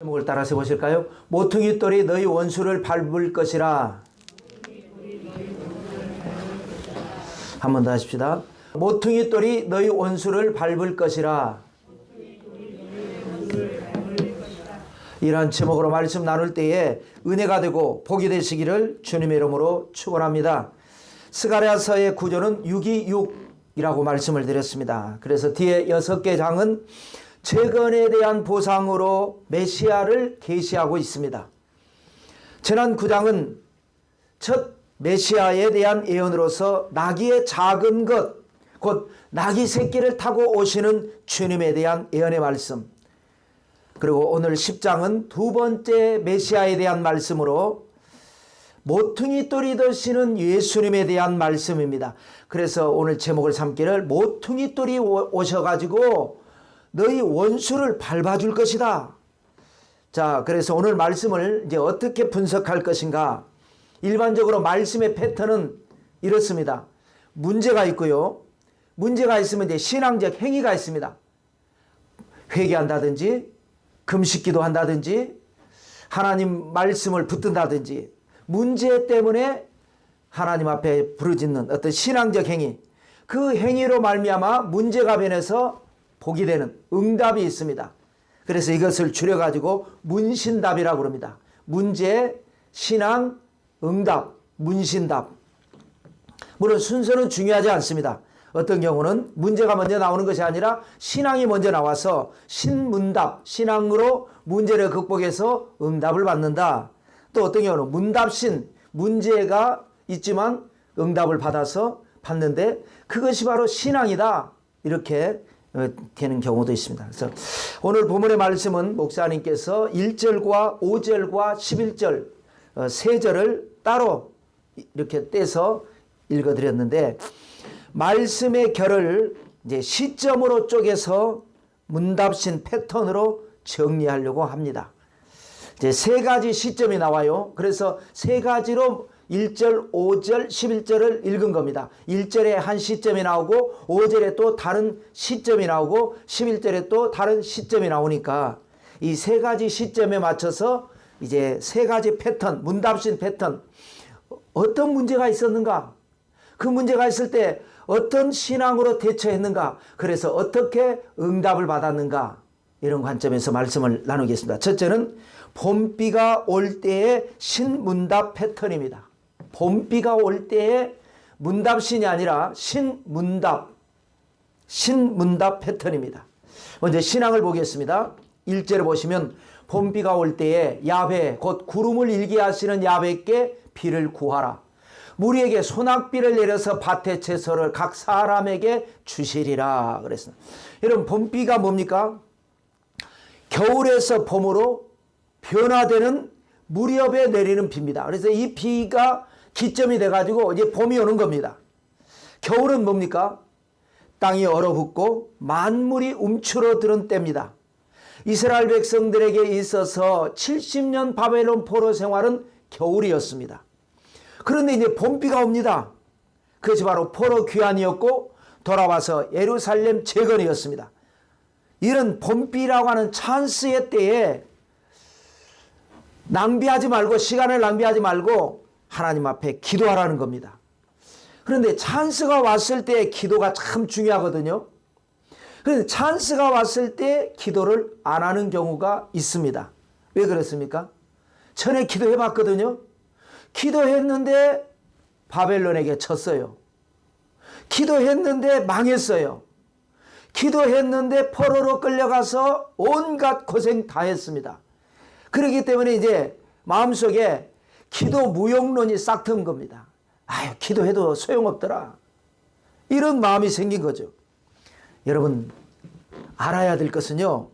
제목을 따라서 보실까요? 모퉁이 돌이 너희 원수를 밟을 것이라. 한 번 더 하십시다. 모퉁이 돌이 너희 원수를 밟을 것이라. 이러한 제목으로 말씀 나눌 때에 은혜가 되고 복이 되시기를 주님의 이름으로 축원합니다. 스가랴서의 구조는 626이라고 말씀을 드렸습니다. 그래서 뒤에 6개 장은 재건에 대한 보상으로 메시아를 계시하고 있습니다. 지난 9장은 첫 메시아에 대한 예언으로서 나귀의 작은 것, 곧 나귀 새끼를 타고 오시는 주님에 대한 예언의 말씀, 그리고 오늘 10장은 두 번째 메시아에 대한 말씀으로 모퉁이 돌이 되시는 예수님에 대한 말씀입니다. 그래서 오늘 제목을 삼기를 모퉁이 돌이 오셔가지고 너희 원수를 밟아줄 것이다. 자, 그래서 오늘 말씀을 이제 어떻게 분석할 것인가? 일반적으로 말씀의 패턴은 이렇습니다. 문제가 있고요. 문제가 있으면 이제 신앙적 행위가 있습니다. 회개한다든지, 금식기도 한다든지, 하나님 말씀을 붙든다든지, 문제 때문에 하나님 앞에 부르짖는 어떤 신앙적 행위, 그 행위로 말미암아 문제가 변해서 복이 되는 응답이 있습니다. 그래서 이것을 줄여가지고 문신답이라고 부릅니다. 문제, 신앙, 응답, 문신답. 물론 순서는 중요하지 않습니다. 어떤 경우는 문제가 먼저 나오는 것이 아니라 신앙이 먼저 나와서 신문답, 신앙으로 문제를 극복해서 응답을 받는다. 또 어떤 경우는 문답신, 문제가 있지만 응답을 받아서 받는데 그것이 바로 신앙이다. 이렇게 되는 경우도 있습니다. 그래서 오늘 본문의 말씀은 목사님께서 1절과 5절과 11절 세 절을 따로 이렇게 떼서 읽어드렸는데 말씀의 결을 이제 시점으로 쪼개서 문답신 패턴으로 정리하려고 합니다. 이제 세 가지 시점이 나와요. 그래서 세 가지로 1절, 5절, 11절을 읽은 겁니다. 1절에 한 시점이 나오고 5절에 또 다른 시점이 나오고 11절에 또 다른 시점이 나오니까 이 세 가지 시점에 맞춰서 이제 세 가지 패턴, 문답신 패턴, 어떤 문제가 있었는가? 그 문제가 있을 때 어떤 신앙으로 대처했는가? 그래서 어떻게 응답을 받았는가? 이런 관점에서 말씀을 나누겠습니다. 첫째는 봄비가 올 때의 신문답 패턴입니다. 봄비가 올 때의 문답신이 아니라 신문답 패턴입니다. 먼저 신앙을 보겠습니다. 1절에 보시면 봄비가 올 때에 야훼 곧 구름을 일게 하시는 야훼께 비를 구하라. 무리에게 소낙비를 내려서 밭의 채소를 각 사람에게 주시리라 그랬습니다. 여러분 봄비가 뭡니까? 겨울에서 봄으로 변화되는 무렵에 내리는 비입니다. 그래서 이 비가 기점이 돼가지고 이제 봄이 오는 겁니다. 겨울은 뭡니까? 땅이 얼어붙고 만물이 움츠러드는 때입니다. 이스라엘 백성들에게 있어서 70년 바벨론 포로 생활은 겨울이었습니다. 그런데 이제 봄비가 옵니다. 그것이 바로 포로 귀환이었고 돌아와서 예루살렘 재건이었습니다. 이런 봄비라고 하는 찬스의 때에 낭비하지 말고 시간을 낭비하지 말고 하나님 앞에 기도하라는 겁니다. 그런데 찬스가 왔을 때 기도가 참 중요하거든요. 그런데 찬스가 왔을 때 기도를 안 하는 경우가 있습니다. 왜 그렇습니까? 전에 기도해 봤거든요. 기도했는데 바벨론에게 졌어요. 기도했는데 망했어요. 기도했는데 포로로 끌려가서 온갖 고생 다 했습니다. 그렇기 때문에 이제 마음속에 기도 무용론이 싹 튼 겁니다. 아유, 기도해도 소용없더라. 이런 마음이 생긴 거죠. 여러분, 알아야 될 것은요,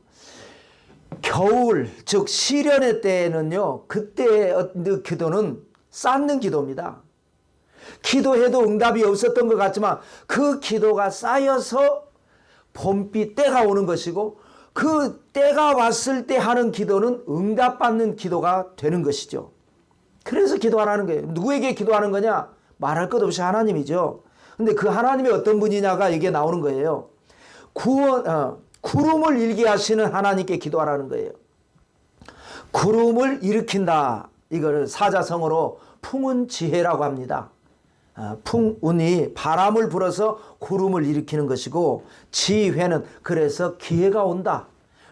겨울, 즉 시련의 때에는요, 그때의 기도는 쌓는 기도입니다. 기도해도 응답이 없었던 것 같지만 그 기도가 쌓여서 봄비 때가 오는 것이고 그 때가 왔을 때 하는 기도는 응답받는 기도가 되는 것이죠. 그래서 기도하라는 거예요. 누구에게 기도하는 거냐? 말할 것 없이 하나님이죠. 근데 그 하나님이 어떤 분이냐가 이게 나오는 거예요. 구름을 일게 하시는 하나님께 기도하라는 거예요. 구름을 일으킨다. 이걸 사자성어로 풍운지혜라고 합니다. 풍운이 바람을 불어서 구름을 일으키는 것이고, 지혜는 그래서 기회가 온다.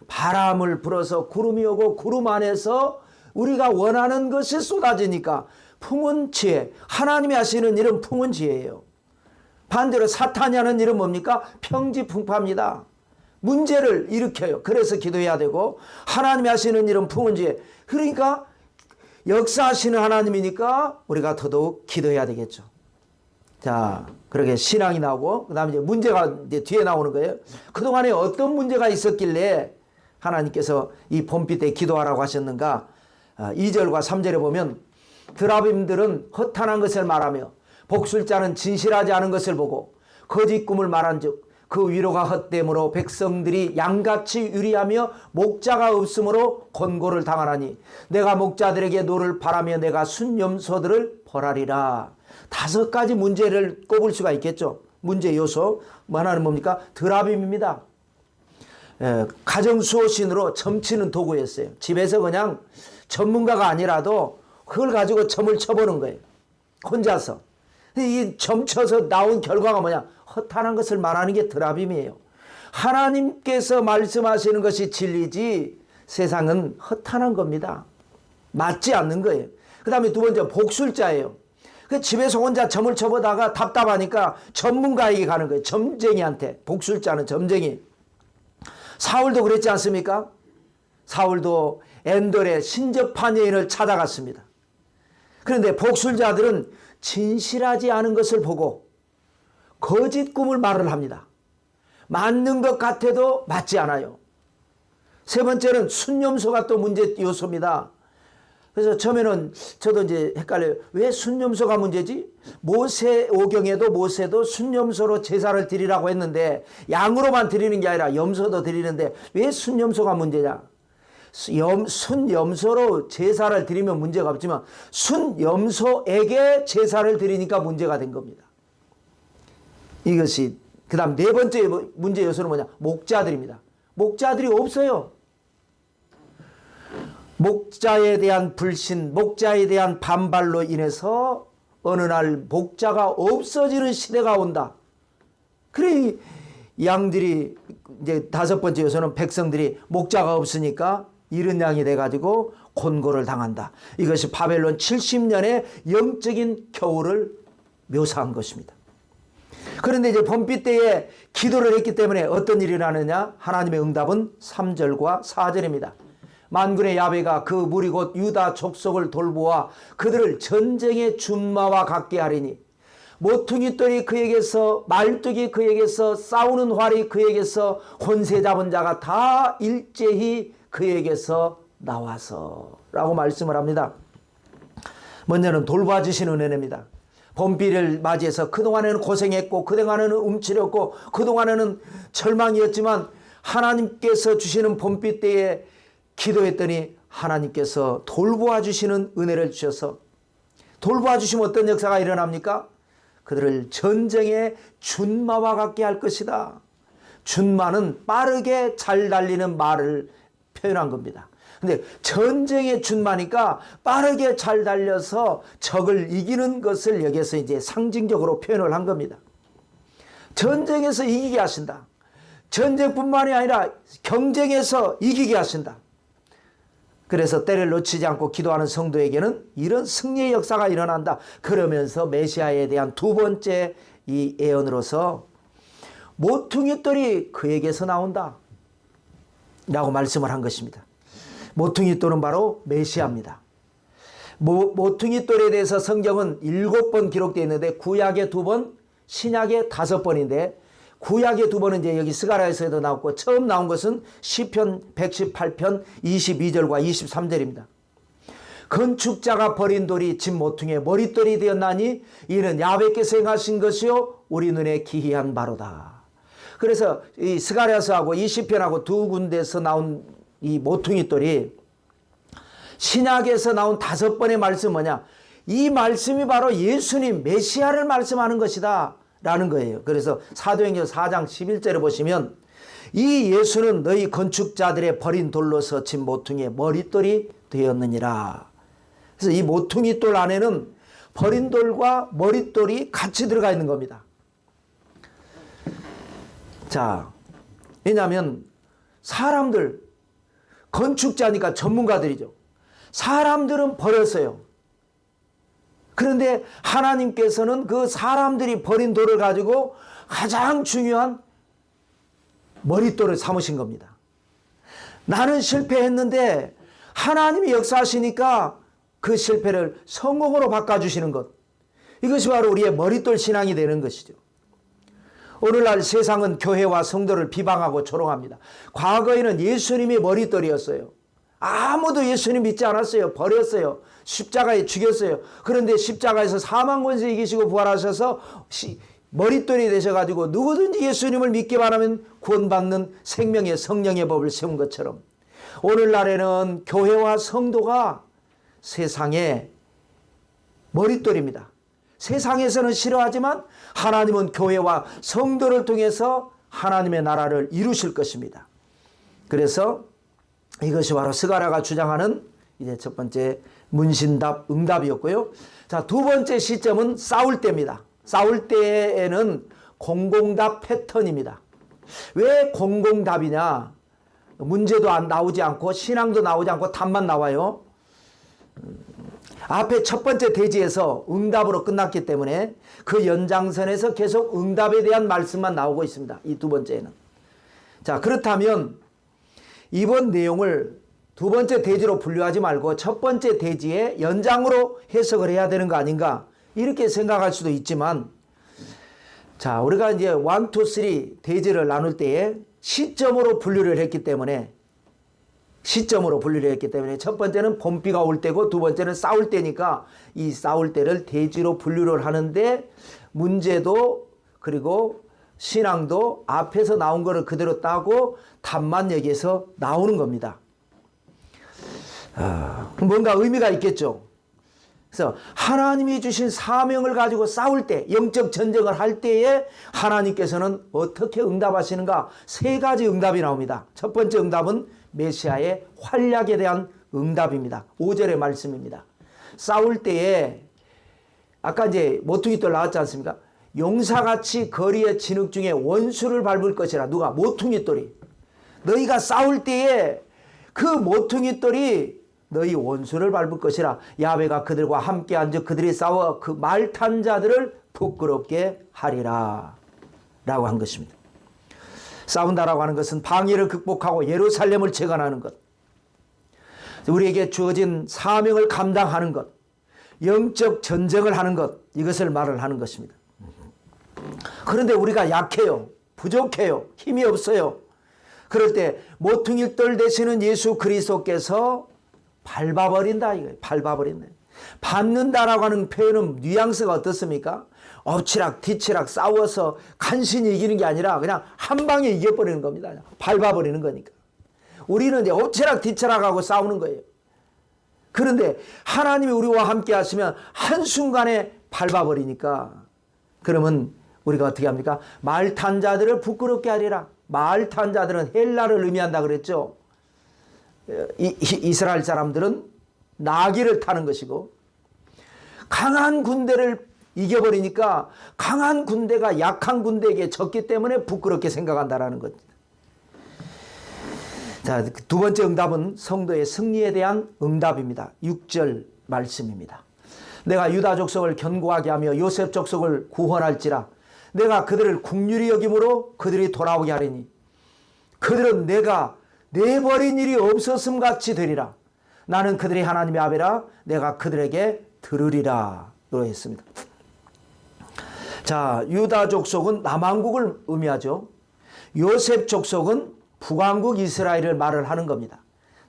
바람을 불어서 구름이 오고 구름 안에서 우리가 원하는 것이 쏟아지니까 풍운지혜, 하나님이 하시는 일은 풍운지혜예요. 반대로 사탄이 하는 일은 뭡니까? 평지풍파입니다. 문제를 일으켜요. 그래서 기도해야 되고, 하나님이 하시는 일은 풍운지혜. 그러니까 역사하시는 하나님이니까 우리가 더더욱 기도해야 되겠죠. 자, 그렇게 신앙이 나오고, 그 다음에 이제 문제가 이제 뒤에 나오는 거예요. 그동안에 어떤 문제가 있었길래 하나님께서 이 봄비 때 기도하라고 하셨는가? 2절과 3절에 보면, 드라빔들은 허탄한 것을 말하며 복술자는 진실하지 않은 것을 보고 거짓 꿈을 말한 즉 그 위로가 헛됨으로 백성들이 양같이 유리하며 목자가 없으므로 권고를 당하나니 내가 목자들에게 노를 바라며 내가 순염소들을 벌하리라. 5가지 문제를 꼽을 수가 있겠죠. 문제 요소 하나는 뭡니까? 드라빔입니다. 가정수호신으로 점치는 도구였어요. 집에서 그냥 전문가가 아니라도 그걸 가지고 점을 쳐보는 거예요. 혼자서. 이 점 쳐서 나온 결과가 뭐냐? 허탄한 것을 말하는 게 드라빔이에요. 하나님께서 말씀하시는 것이 진리지 세상은 허탄한 겁니다. 맞지 않는 거예요. 그 다음에 두 번째 복술자예요. 집에서 혼자 점을 쳐보다가 답답하니까 전문가에게 가는 거예요. 점쟁이한테. 복술자는 점쟁이. 사울도 그랬지 않습니까? 사울도 엔돌의 신접한 여인을 찾아갔습니다. 그런데 복술자들은 진실하지 않은 것을 보고 거짓 꿈을 말을 합니다. 맞는 것 같아도 맞지 않아요. 세 번째는 순염소가 또 문제 요소입니다. 그래서 처음에는 저도 이제 헷갈려요. 왜 순염소가 문제지? 모세오경에도 모세도 순염소로 제사를 드리라고 했는데 양으로만 드리는 게 아니라 염소도 드리는데 왜 순염소가 문제냐? 순염소로 제사를 드리면 문제가 없지만 순염소에게 제사를 드리니까 문제가 된 겁니다. 이것이 그 다음 네 번째 문제 요소는 뭐냐? 목자들입니다. 목자들이 없어요. 목자에 대한 불신, 목자에 대한 반발로 인해서 어느 날 목자가 없어지는 시대가 온다. 그래 양들이 이제 5번째 요소는 백성들이 목자가 없으니까 잃은 양이 돼가지고 곤고를 당한다. 이것이 바벨론 70년의 영적인 겨울을 묘사한 것입니다. 그런데 이제 봄비 때에 기도를 했기 때문에 어떤 일이 일어나느냐? 하나님의 응답은 3절과 4절입니다. 만군의 야훼가 그 무리 곧 유다 족속을 돌보아 그들을 전쟁의 준마와 같게 하리니 모퉁이 돌이 그에게서 말뚝이 그에게서 싸우는 활이 그에게서 권세 잡은 자가 다 일제히 그에게서 나와서 라고 말씀을 합니다. 먼저는 돌봐주시는 은혜입니다. 봄비를 맞이해서 그동안에는 고생했고 그동안에는 움츠렸고 그동안에는 절망이었지만 하나님께서 주시는 봄비 때에 기도했더니 하나님께서 돌보아 주시는 은혜를 주셔서 돌보아 주시면 어떤 역사가 일어납니까? 그들을 전쟁의 준마와 같게 할 것이다. 준마는 빠르게 잘 달리는 말을 표현한 겁니다. 근데 전쟁의 준마니까 빠르게 잘 달려서 적을 이기는 것을 여기서 이제 상징적으로 표현을 한 겁니다. 전쟁에서 이기게 하신다. 전쟁뿐만이 아니라 경쟁에서 이기게 하신다. 그래서 때를 놓치지 않고 기도하는 성도에게는 이런 승리의 역사가 일어난다. 그러면서 메시아에 대한 두 번째 이 예언으로서 모퉁이 돌이 그에게서 나온다 라고 말씀을 한 것입니다. 모퉁이 돌은 바로 메시아입니다. 모퉁이 돌에 대해서 성경은 7번 기록되어 있는데 구약에 2번, 신약에 5번인데 구약의 2번은 이제 여기 스가랴에서도 나왔고 처음 나온 것은 시편 118편 22절과 23절입니다. 건축자가 버린 돌이 집 모퉁이의 머릿돌이 되었나니 이는 야훼께서 행하신 것이요 우리 눈에 기이한 바로다. 그래서 이 스가랴서하고 이 시편하고 두 군데서 나온 이 모퉁이 돌이 신약에서 나온 5번의 말씀 뭐냐? 이 말씀이 바로 예수님 메시아를 말씀하는 것이다 라는 거예요. 그래서 사도행전 4장 11절에 보시면 이 예수는 너희 건축자들의 버린 돌로서 진 모퉁이의 머릿돌이 되었느니라. 그래서 이 모퉁이 돌 안에는 버린 돌과 머릿돌이 같이 들어가 있는 겁니다. 자, 왜냐하면 사람들, 건축자니까 전문가들이죠. 사람들은 버렸어요. 그런데 하나님께서는 그 사람들이 버린 돌을 가지고 가장 중요한 머릿돌을 삼으신 겁니다. 나는 실패했는데 하나님이 역사하시니까 그 실패를 성공으로 바꿔주시는 것. 이것이 바로 우리의 머릿돌 신앙이 되는 것이죠. 오늘날 세상은 교회와 성도를 비방하고 조롱합니다. 과거에는 예수님이 머릿돌이었어요. 아무도 예수님 믿지 않았어요. 버렸어요. 십자가에 죽였어요. 그런데 십자가에서 사망 권세 이기시고 부활하셔서 머릿돌이 되셔가지고 누구든지 예수님을 믿기만 하면 구원받는 생명의 성령의 법을 세운 것처럼 오늘날에는 교회와 성도가 세상의 머릿돌입니다. 세상에서는 싫어하지만 하나님은 교회와 성도를 통해서 하나님의 나라를 이루실 것입니다. 그래서 이것이 바로 스가랴가 주장하는 이제 첫 번째 문신답 응답이었고요. 자, 두 번째 시점은 싸울 때입니다. 싸울 때에는 공공답 패턴입니다. 왜 공공답이냐? 문제도 나오지 않고 신앙도 나오지 않고 답만 나와요. 앞에 첫 번째 대지에서 응답으로 끝났기 때문에 그 연장선에서 계속 응답에 대한 말씀만 나오고 있습니다. 이 두 번째는. 자, 그렇다면 이번 내용을 두 번째 대지로 분류하지 말고 첫 번째 대지의 연장으로 해석을 해야 되는 거 아닌가 이렇게 생각할 수도 있지만 자, 우리가 이제 1, 2, 3 대지를 나눌 때에 시점으로 분류를 했기 때문에 첫 번째는 봄비가 올 때고 두 번째는 싸울 때니까 이 싸울 때를 대지로 분류를 하는데 문제도 그리고 신앙도 앞에서 나온 거를 그대로 따고 답만 여기에서 나오는 겁니다. 뭔가 의미가 있겠죠. 그래서 하나님이 주신 사명을 가지고 싸울 때, 영적 전쟁을 할 때에 하나님께서는 어떻게 응답하시는가? 세 가지 응답이 나옵니다. 첫 번째 응답은 메시아의 활약에 대한 응답입니다. 5절의 말씀입니다. 싸울 때에 아까 이제 모퉁이돌 나왔지 않습니까? 용사같이 거리의 진흙 중에 원수를 밟을 것이라. 누가? 모퉁이돌이. 너희가 싸울 때에 그 모퉁이돌이 너희 원수를 밟을 것이라. 야훼가 그들과 함께 앉아 그들이 싸워 그 말탄 자들을 부끄럽게 하리라 라고 한 것입니다. 싸운다라고 하는 것은 방해를 극복하고 예루살렘을 재건하는 것, 우리에게 주어진 사명을 감당하는 것, 영적 전쟁을 하는 것, 이것을 말을 하는 것입니다. 그런데 우리가 약해요. 부족해요. 힘이 없어요. 그럴 때 모퉁이돌 되시는 예수 그리스도께서 밟아버린다 이거예요. 밟아버린다. 밟는다라고 하는 표현은 뉘앙스가 어떻습니까? 엎치락 뒤치락 싸워서 간신히 이기는 게 아니라 그냥 한 방에 이겨버리는 겁니다. 밟아버리는 거니까. 우리는 이제 엎치락 뒤치락 하고 싸우는 거예요. 그런데 하나님이 우리와 함께 하시면 한순간에 밟아버리니까 그러면 우리가 어떻게 합니까? 말탄 자들을 부끄럽게 하리라. 말탄 자들은 헬라를 의미한다 그랬죠. 이스라엘 사람들은 나귀를 타는 것이고 강한 군대를 이겨버리니까 강한 군대가 약한 군대에게 졌기 때문에 부끄럽게 생각한다라는 것. 자, 두 번째 응답은 성도의 승리에 대한 응답입니다. 6절 말씀입니다. 내가 유다 족속을 견고하게 하며 요셉 족속을 구원할지라. 내가 그들을 긍휼히 여김으로 그들이 돌아오게 하리니 그들은 내가 내버린 일이 없었음 같이 되리라. 나는 그들이 하나님의 아베라. 내가 그들에게 들으리라. 로 했습니다. 자, 유다 족속은 남왕국을 의미하죠. 요셉 족속은 북왕국 이스라엘을 말을 하는 겁니다.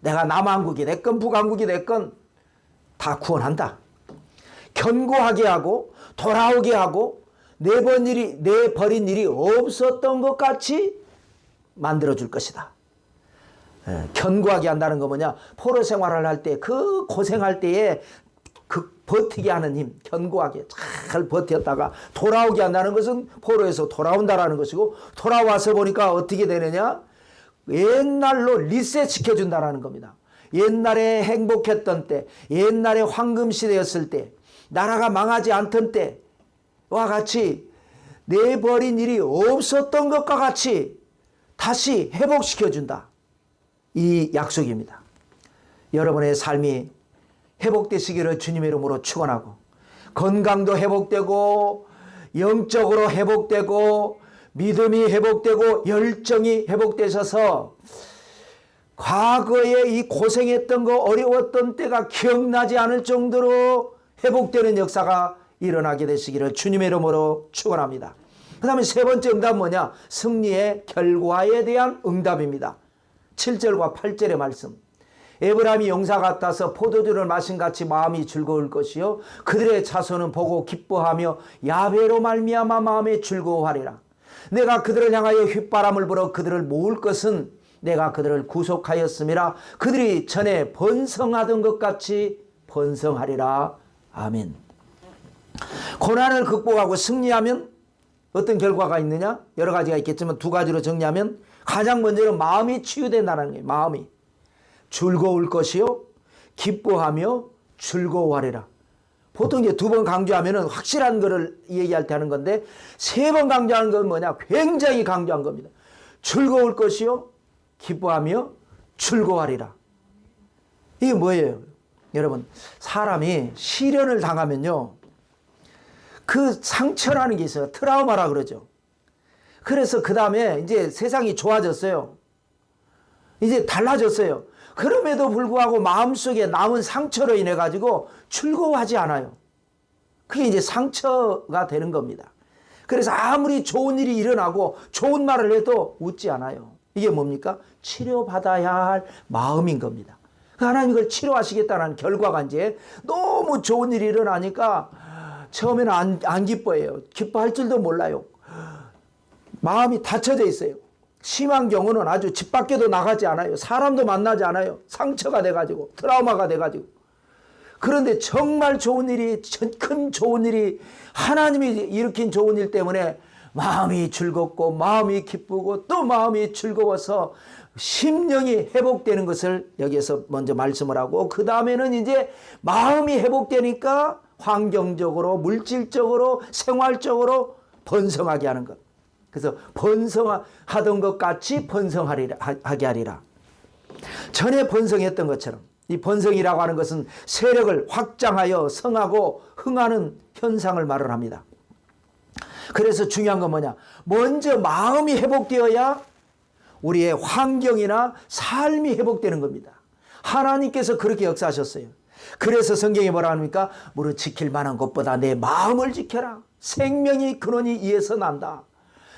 내가 남왕국이 됐건 북왕국이 됐건 다 구원한다. 견고하게 하고 돌아오게 하고 내버린 일이 없었던 것 같이 만들어줄 것이다. 견고하게 한다는 거 뭐냐? 포로 생활을 할 때 그 고생할 때에 그 버티게 하는 힘, 견고하게 잘 버텼다가 돌아오게 한다는 것은 포로에서 돌아온다라는 것이고 돌아와서 보니까 어떻게 되느냐? 옛날로 리셋 시켜준다라는 겁니다. 옛날에 행복했던 때, 옛날에 황금시대였을 때, 나라가 망하지 않던 때와 같이 내버린 일이 없었던 것과 같이 다시 회복시켜준다. 이 약속입니다. 여러분의 삶이 회복되시기를 주님의 이름으로 축원하고, 건강도 회복되고 영적으로 회복되고 믿음이 회복되고 열정이 회복되셔서 과거에 이 고생했던 거, 어려웠던 때가 기억나지 않을 정도로 회복되는 역사가 일어나게 되시기를 주님의 이름으로 축원합니다. 그 다음에 세 번째 응답은 뭐냐? 승리의 결과에 대한 응답입니다. 7절과 8절의 말씀. 에브라임이 용사 같아서 포도주를 마신 같이 마음이 즐거울 것이요 그들의 자손은 보고 기뻐하며 야훼로 말미암아 마음에 즐거워하리라. 내가 그들을 향하여 휘바람을 불어 그들을 모을 것은 내가 그들을 구속하였음이라. 그들이 전에 번성하던 것 같이 번성하리라. 아멘. 고난을 극복하고 승리하면 어떤 결과가 있느냐? 여러 가지가 있겠지만 두 가지로 정리하면, 가장 먼저는 마음이 치유된다는 거예요. 마음이 즐거울 것이요 기뻐하며 즐거워하리라. 보통 이제 두 번 강조하면은 확실한 거를 얘기할 때 하는 건데, 세 번 강조하는 건 뭐냐? 굉장히 강조한 겁니다. 즐거울 것이요 기뻐하며 즐거워하리라. 이게 뭐예요? 여러분, 사람이 시련을 당하면요, 그 상처라는 게 있어요. 트라우마라 그러죠. 그래서 그 다음에 이제 세상이 좋아졌어요. 이제 달라졌어요. 그럼에도 불구하고 마음속에 남은 상처로 인해 가지고 즐거워하지 않아요. 그게 이제 상처가 되는 겁니다. 그래서 아무리 좋은 일이 일어나고 좋은 말을 해도 웃지 않아요. 이게 뭡니까? 치료받아야 할 마음인 겁니다. 하나님 그걸 치료하시겠다는 결과가 이제 너무 좋은 일이 일어나니까 처음에는 안 기뻐해요. 기뻐할 줄도 몰라요. 마음이 닫혀져 있어요. 심한 경우는 아주 집 밖에도 나가지 않아요. 사람도 만나지 않아요. 상처가 돼가지고, 트라우마가 돼가지고. 그런데 정말 좋은 일이, 큰 좋은 일이, 하나님이 일으킨 좋은 일 때문에 마음이 즐겁고 마음이 기쁘고 또 마음이 즐거워서 심령이 회복되는 것을 여기에서 먼저 말씀을 하고, 그 다음에는 이제 마음이 회복되니까 환경적으로, 물질적으로, 생활적으로 번성하게 하는 것. 그래서 번성하던 것 같이 번성하게 하리라. 전에 번성했던 것처럼, 이 번성이라고 하는 것은 세력을 확장하여 성하고 흥하는 현상을 말을 합니다. 그래서 중요한 건 뭐냐? 먼저 마음이 회복되어야 우리의 환경이나 삶이 회복되는 겁니다. 하나님께서 그렇게 역사하셨어요. 그래서 성경에 뭐라 합니까? 무릇 지킬 만한 것보다 내 마음을 지켜라. 생명이 근원이 이에서 난다.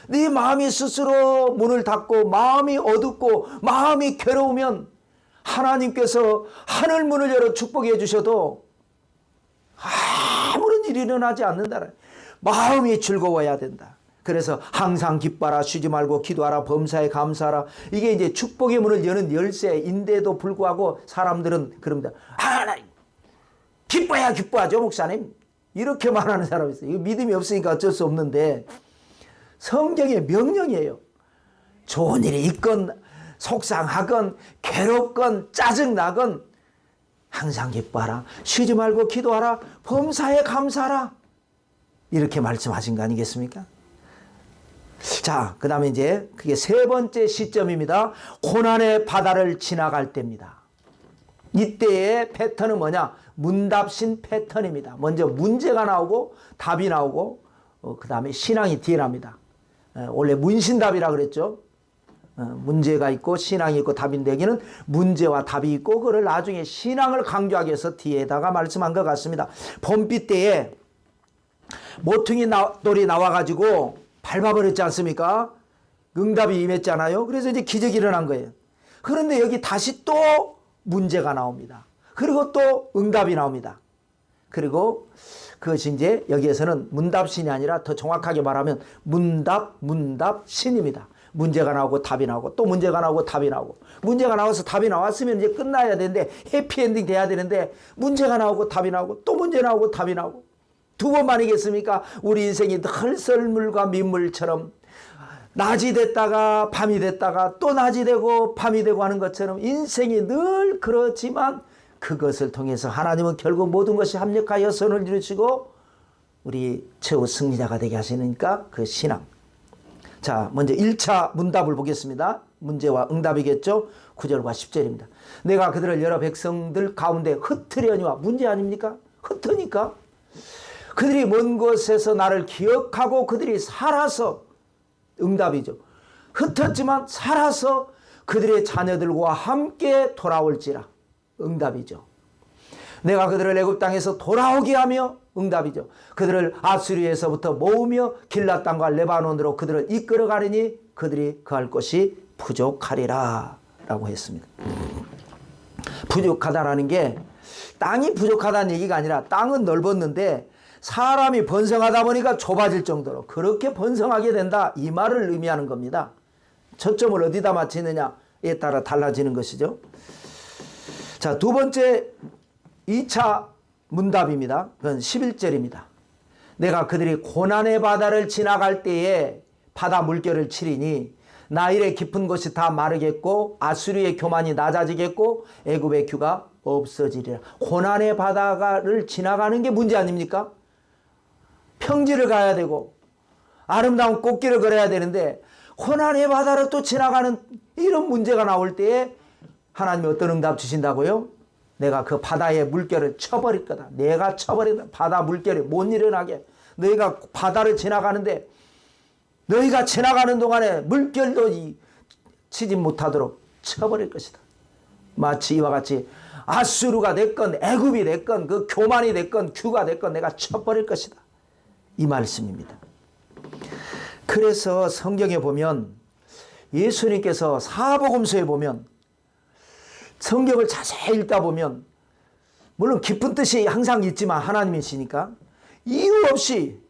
네 마음이 스스로 문을 닫고 마음이 어둡고 마음이 괴로우면 하나님께서 하늘 문을 열어 축복해 주셔도 아무런 일이 일어나지 않는다. 마음이 즐거워야 된다. 그래서 항상 기뻐하라, 쉬지 말고 기도하라, 범사에 감사하라. 이게 이제 축복의 문을 여는 열쇠인데도 불구하고 사람들은 그럽니다. 하나님 기뻐야 기뻐하죠, 목사님. 이렇게 말하는 사람이 있어요. 이거 믿음이 없으니까 어쩔 수 없는데 성경의 명령이에요. 좋은 일이 있건 속상하건 괴롭건 짜증나건 항상 기뻐하라, 쉬지 말고 기도하라, 범사에 감사하라. 이렇게 말씀하신 거 아니겠습니까? 자, 그 다음에 이제 그게 세 번째 시점입니다. 고난의 바다를 지나갈 때입니다. 이때의 패턴은 뭐냐? 문답신 패턴입니다. 먼저 문제가 나오고 답이 나오고 그 다음에 신앙이 뒤에 납니다. 원래 문신답이라 그랬죠. 문제가 있고 신앙이 있고 답인데 여기는 문제와 답이 있고 그걸 나중에 신앙을 강조하기 위해서 뒤에다가 말씀한 것 같습니다. 봄비 때에 모퉁이 돌이 나와가지고 밟아버렸지 않습니까? 응답이 임했잖아요. 그래서 이제 기적이 일어난 거예요. 그런데 여기 다시 또 문제가 나옵니다. 그리고 또 응답이 나옵니다. 그리고 그것이 이제 여기에서는 문답신이 아니라 더 정확하게 말하면 문답신입니다. 문제가 나오고 답이 나오고 또 문제가 나오고 답이 나오고, 문제가 나와서 답이 나왔으면 이제 끝나야 되는데 해피엔딩 돼야 되는데 문제가 나오고 답이 나오고 또 문제 나오고 답이 나오고 두 번만이겠습니까? 우리 인생이 늘 썰물과 민물처럼 낮이 됐다가 밤이 됐다가 또 낮이 되고 밤이 되고 하는 것처럼 인생이 늘 그렇지만 그것을 통해서 하나님은 결국 모든 것이 합력하여 선을 이루시고 우리 최후 승리자가 되게 하시니까 그 신앙. 자, 먼저 1차 문답을 보겠습니다. 문제와 응답이겠죠. 9절과 10절입니다. 내가 그들을 여러 백성들 가운데 흩으려니와 문제 아닙니까? 흩으니까 그들이 먼 곳에서 나를 기억하고 그들이 살아서 응답이죠. 흩었지만 살아서 그들의 자녀들과 함께 돌아올지라 응답이죠. 내가 그들을 애굽 땅에서 돌아오게 하며 응답이죠. 그들을 아수리에서부터 모으며 길랏 땅과 레바논으로 그들을 이끌어 가리니 그들이 거할 곳이 부족하리라 라고 했습니다. 부족하다라는 게 땅이 부족하다는 얘기가 아니라 땅은 넓었는데 사람이 번성하다 보니까 좁아질 정도로 그렇게 번성하게 된다, 이 말을 의미하는 겁니다. 초점을 어디다 맞추느냐에 따라 달라지는 것이죠. 자, 두 번째 2차 문답입니다. 그건 11절입니다. 내가 그들이 고난의 바다를 지나갈 때에 바다 물결을 치리니 나일의 깊은 곳이 다 마르겠고 아수리의 교만이 낮아지겠고 애굽의 규가 없어지리라. 고난의 바다를 지나가는 게 문제 아닙니까? 평지를 가야 되고 아름다운 꽃길을 걸어야 되는데 고난의 바다를 또 지나가는 이런 문제가 나올 때에 하나님이 어떤 응답 주신다고요? 내가 그 바다의 물결을 쳐버릴 거다. 내가 쳐버린다. 바다 물결이 못 일어나게. 너희가 바다를 지나가는데 너희가 지나가는 동안에 물결도 치지 못하도록 쳐버릴 것이다. 마치 이와 같이 아수르가 됐건 애굽이 됐건 그 교만이 됐건 규가 됐건 내가 쳐버릴 것이다. 이 말씀입니다. 그래서 성경에 보면 예수님께서 사복음서에 보면 성경을 자세히 읽다 보면 물론 깊은 뜻이 항상 있지만 하나님이시니까 이유 없이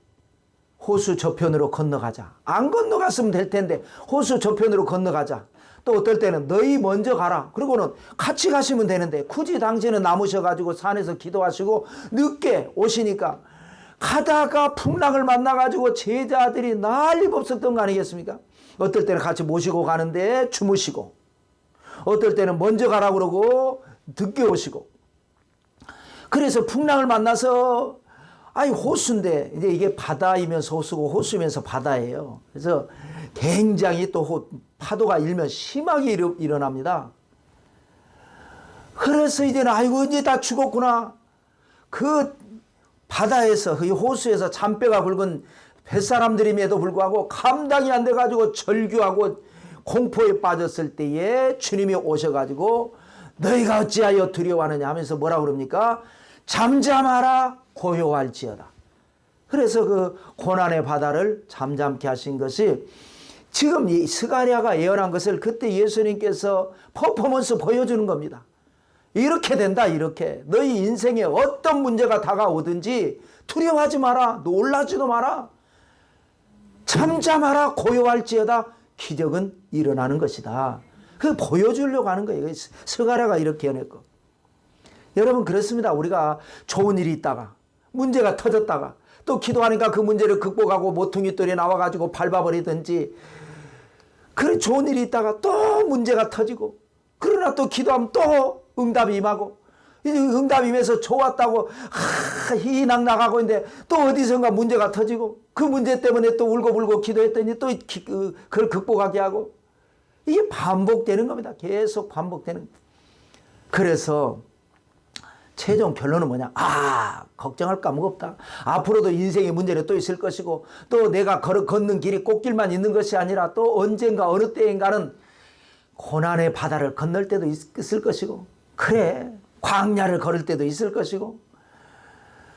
호수 저편으로 건너가자. 안 건너갔으면 될 텐데 호수 저편으로 건너가자. 또 어떨 때는 너희 먼저 가라. 그리고는 같이 가시면 되는데 굳이 당신은 남으셔가지고 산에서 기도하시고 늦게 오시니까 가다가 풍랑을 만나가지고 제자들이 난리법석던 거 아니겠습니까? 어떨 때는 같이 모시고 가는데 주무시고 어떨 때는 먼저 가라고 그러고 늦게 오시고 그래서 풍랑을 만나서 호수인데 이제 이게 바다이면서 호수고 호수면서 바다예요. 그래서 굉장히 또 파도가 일면 심하게 일어납니다. 그래서 이제는 이제 다 죽었구나. 그 바다에서 그 호수에서 잔뼈가 굵은 뱃사람들임에도 불구하고 감당이 안 돼가지고 절규하고 공포에 빠졌을 때에 주님이 오셔가지고 너희가 어찌하여 두려워하느냐 하면서 뭐라 그럽니까? 잠잠하라 고요할지어다. 그래서 그 고난의 바다를 잠잠케 하신 것이 지금 이 스가랴가 예언한 것을 그때 예수님께서 퍼포먼스 보여주는 겁니다. 이렇게 된다. 이렇게 너희 인생에 어떤 문제가 다가오든지 두려워하지 마라. 놀라지도 마라. 잠잠하라 고요할지어다. 기적은 일어나는 것이다. 그 보여주려고 하는 거예요. 스가랴가 이렇게 해냈고. 여러분 그렇습니다. 우리가 좋은 일이 있다가 문제가 터졌다가 또 기도하니까 그 문제를 극복하고 모퉁이 돌에 나와가지고 밟아버리든지 그런 좋은 일이 있다가 또 문제가 터지고 그러나 또 기도하면 또 응답이 임하고 응답이 임해서 좋았다고 희낙낙하고 있는데 또 어디선가 문제가 터지고 그 문제 때문에 또 울고불고 기도했더니 또 그걸 극복하게 하고 이게 반복되는 겁니다. 계속 반복되는 겁니다. 그래서 최종 결론은 뭐냐? 걱정할 까무가 없다. 앞으로도 인생의 문제는 또 있을 것이고 또 내가 걷는 길이 꽃길만 있는 것이 아니라 또 언젠가 어느 때인가는 고난의 바다를 건널 때도 있을 것이고 그래 광야를 걸을 때도 있을 것이고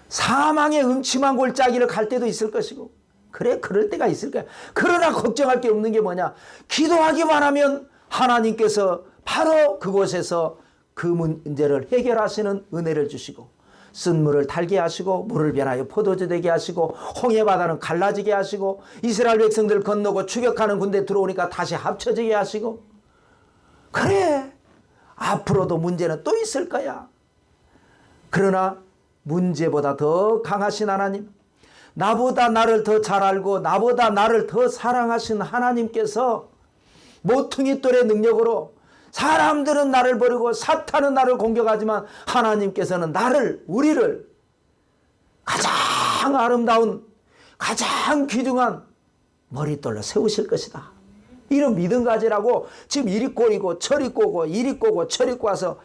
사망의 음침한 골짜기를 갈 때도 있을 것이고 그래 그럴 때가 있을 거야. 그러나 걱정할 게 없는 게 뭐냐? 기도하기만 하면 하나님께서 바로 그곳에서 그 문제를 해결하시는 은혜를 주시고 쓴물을 달게 하시고 물을 변하여 포도주 되게 하시고 홍해바다는 갈라지게 하시고 이스라엘 백성들 건너고 추격하는 군대 들어오니까 다시 합쳐지게 하시고 그래 앞으로도 문제는 또 있을 거야. 그러나 문제보다 더 강하신 하나님, 나보다 나를 더 잘 알고 나보다 나를 더 사랑하신 하나님께서 모퉁이 돌의 능력으로 사람들은 나를 버리고 사탄은 나를 공격하지만 하나님께서는 우리를 가장 아름다운 가장 귀중한 머릿돌로 세우실 것이다. 이런 믿음 가지라고 지금 이리 꼬이고 저리 꼬고 이리 꼬고 저리 꼬아서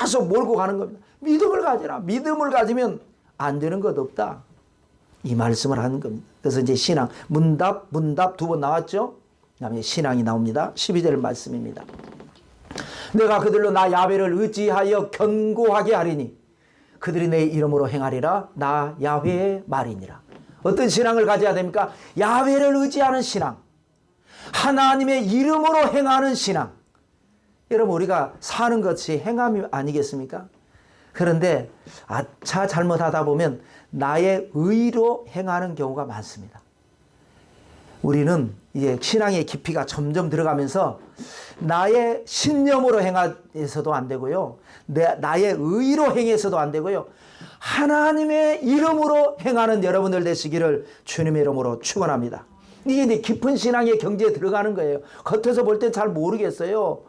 계속 몰고 가는 겁니다. 믿음을 가지라. 믿음을 가지면 안 되는 것 없다. 이 말씀을 하는 겁니다. 그래서 이제 신앙, 문답 두 번 나왔죠. 그 다음에 신앙이 나옵니다. 12절 말씀입니다. 내가 그들로 나 야훼를 의지하여 견고하게 하리니 그들이 내 이름으로 행하리라. 나 야훼의 말이니라. 어떤 신앙을 가져야 됩니까? 야훼를 의지하는 신앙. 하나님의 이름으로 행하는 신앙. 여러분 우리가 사는 것이 행함이 아니겠습니까? 그런데 아차 잘못하다 보면 나의 의로 행하는 경우가 많습니다. 우리는 이제 신앙의 깊이가 점점 들어가면서 나의 신념으로 행해서도 안 되고요. 나의 의로 행해서도 안 되고요. 하나님의 이름으로 행하는 여러분들 되시기를 주님의 이름으로 축원합니다. 이게 이제 깊은 신앙의 경지에 들어가는 거예요. 겉에서 볼 땐 잘 모르겠어요.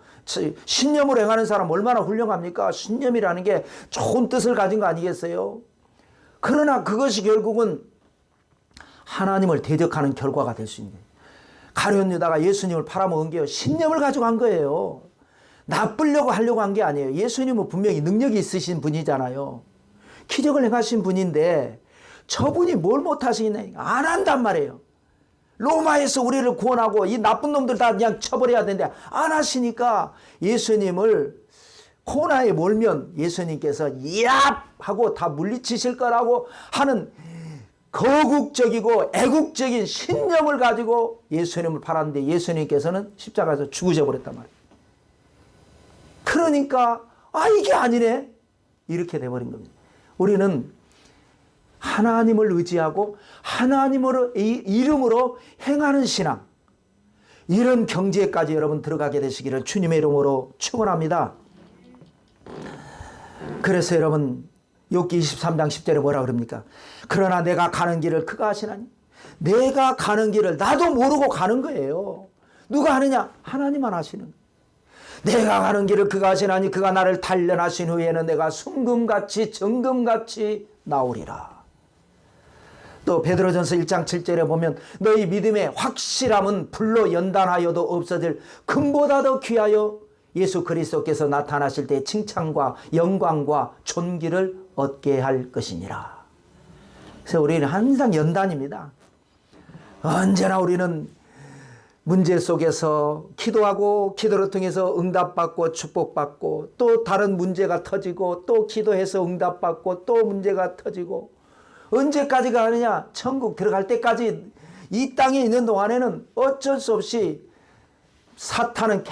신념으로 행하는 사람 얼마나 훌륭합니까? 신념이라는 게 좋은 뜻을 가진 거 아니겠어요? 그러나 그것이 결국은 하나님을 대적하는 결과가 될 수 있는 거예요. 가룟 유다가 예수님을 팔아먹은 게요. 신념을 가지고 한 거예요. 나쁘려고 하려고 한 게 아니에요. 예수님은 분명히 능력이 있으신 분이잖아요. 기적을 행하신 분인데 저분이 뭘 못하시겠냐. 안 한단 말이에요. 로마에서 우리를 구원하고 이 나쁜 놈들 다 그냥 쳐버려야 되는데 안 하시니까 예수님을 코너에 몰면 예수님께서 얍 하고 다 물리치실 거라고 하는 거국적이고 애국적인 신념을 가지고 예수님을 팔았는데 예수님께서는 십자가에서 죽으셔 버렸단 말이에요. 그러니까 이게 아니네 이렇게 돼버린 겁니다. 우리는 하나님을 의지하고 하나님으로 이름으로 행하는 신앙, 이런 경지에까지 여러분 들어가게 되시기를 주님의 이름으로 축원합니다. 그래서 여러분 욥기 23장 10절에 뭐라 그럽니까? 그러나 내가 가는 길을 그가 아시나니. 내가 가는 길을 나도 모르고 가는 거예요. 누가 하느냐? 하나님만 아시는 거예요. 내가 가는 길을 그가 아시나니 그가 나를 단련하신 후에는 내가 순금같이 정금같이 나오리라. 또 베드로전서 1장 7절에 보면 너희 믿음의 확실함은 불로 연단하여도 없어질 금보다 더 귀하여 예수 그리스도께서 나타나실 때 칭찬과 영광과 존귀를 얻게 할 것이니라. 그래서 우리는 항상 연단입니다. 언제나 우리는 문제 속에서 기도하고 기도를 통해서 응답받고 축복받고 또 다른 문제가 터지고 또 기도해서 응답받고 또 문제가 터지고 언제까지 가느냐? 천국 들어갈 때까지 이 땅에 있는 동안에는 어쩔 수 없이 사탄은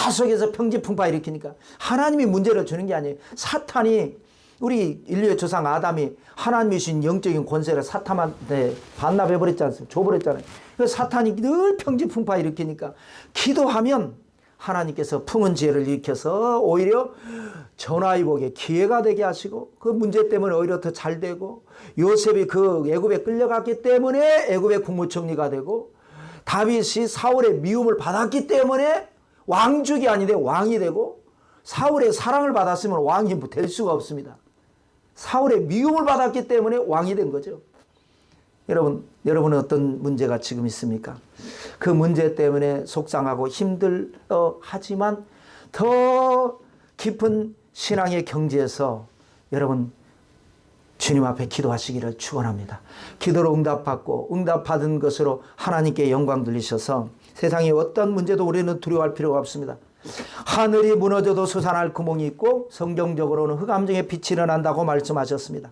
계속해서 평지풍파 일으키니까 하나님이 문제를 주는 게 아니에요. 사탄이 우리 인류의 조상 아담이 하나님이 주신 영적인 권세를 사탄한테 반납해버렸지 않습니까? 줘버렸잖아요. 그래서 사탄이 늘 평지풍파 일으키니까 기도하면 하나님께서 품은 지혜를 일으켜서 오히려 전화위복의 기회가 되게 하시고 그 문제 때문에 오히려 더 잘 되고 요셉이 그 애굽에 끌려갔기 때문에 애굽의 국무총리가 되고 다윗이 사울의 미움을 받았기 때문에 왕족이 아닌데 왕이 되고 사울의 사랑을 받았으면 왕이 될 수가 없습니다. 사울의 미움을 받았기 때문에 왕이 된 거죠. 여러분은 어떤 문제가 지금 있습니까? 그 문제 때문에 속상하고 힘들어 하지만 더 깊은 신앙의 경지에서 여러분 주님 앞에 기도하시기를 축원합니다. 기도로 응답받고 응답받은 것으로 하나님께 영광 돌리셔서 세상의 어떤 문제도 우리는 두려워할 필요가 없습니다. 하늘이 무너져도 솟아날 구멍이 있고 성경적으로는 흑암중에 빛이 일어난다고 말씀하셨습니다.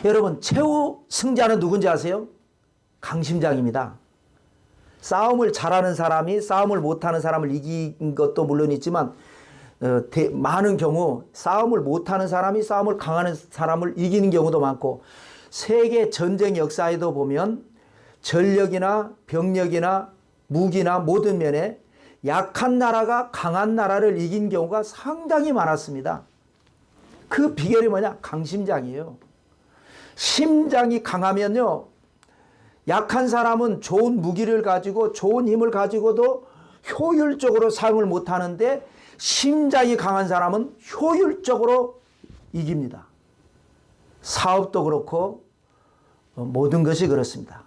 여러분 최후 승자는 누군지 아세요? 강심장입니다. 싸움을 잘하는 사람이 싸움을 못하는 사람을 이긴 것도 물론 있지만 많은 경우 싸움을 못하는 사람이 싸움을 강하는 사람을 이기는 경우도 많고 세계 전쟁 역사에도 보면 전력이나 병력이나 무기나 모든 면에 약한 나라가 강한 나라를 이긴 경우가 상당히 많았습니다. 그 비결이 뭐냐? 강심장이에요. 심장이 강하면요, 약한 사람은 좋은 무기를 가지고 좋은 힘을 가지고도 효율적으로 사용을 못하는데 심장이 강한 사람은 효율적으로 이깁니다. 사업도 그렇고 모든 것이 그렇습니다.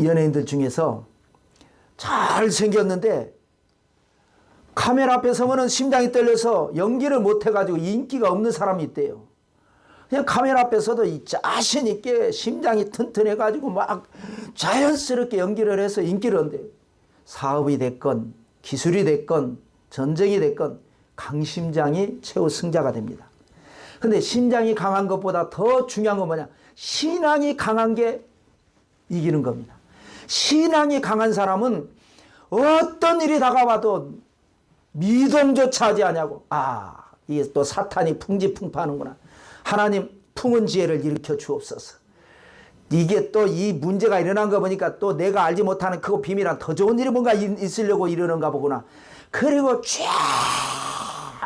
연예인들 중에서 잘생겼는데 카메라 앞에 서면은 심장이 떨려서 연기를 못해가지고 인기가 없는 사람이 있대요. 그냥 카메라 앞에서도 이 자신 있게 심장이 튼튼해가지고 막 자연스럽게 연기를 해서 인기를 얻는대요. 사업이 됐건 기술이 됐건 전쟁이 됐건 강심장이 최후 승자가 됩니다. 근데 심장이 강한 것보다 더 중요한 건 뭐냐? 신앙이 강한 게 이기는 겁니다. 신앙이 강한 사람은 어떤 일이 다가와도 미동조차 하지 않냐고. 이게 또 사탄이 풍지풍파하는구나. 하나님 풍은 지혜를 일으켜 주옵소서. 이게 또 이 문제가 일어난 거 보니까 또 내가 알지 못하는 그 비밀한 더 좋은 일이 뭔가 있으려고 이러는가 보구나. 그리고 쫙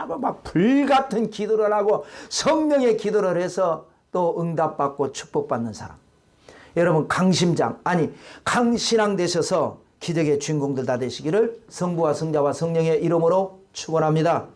막 불같은 기도를 하고 성령의 기도를 해서 또 응답받고 축복받는 사람. 여러분 강심장 아니 강신앙 되셔서 기적의 주인공들 다 되시기를 성부와 성자와 성령의 이름으로 축원합니다.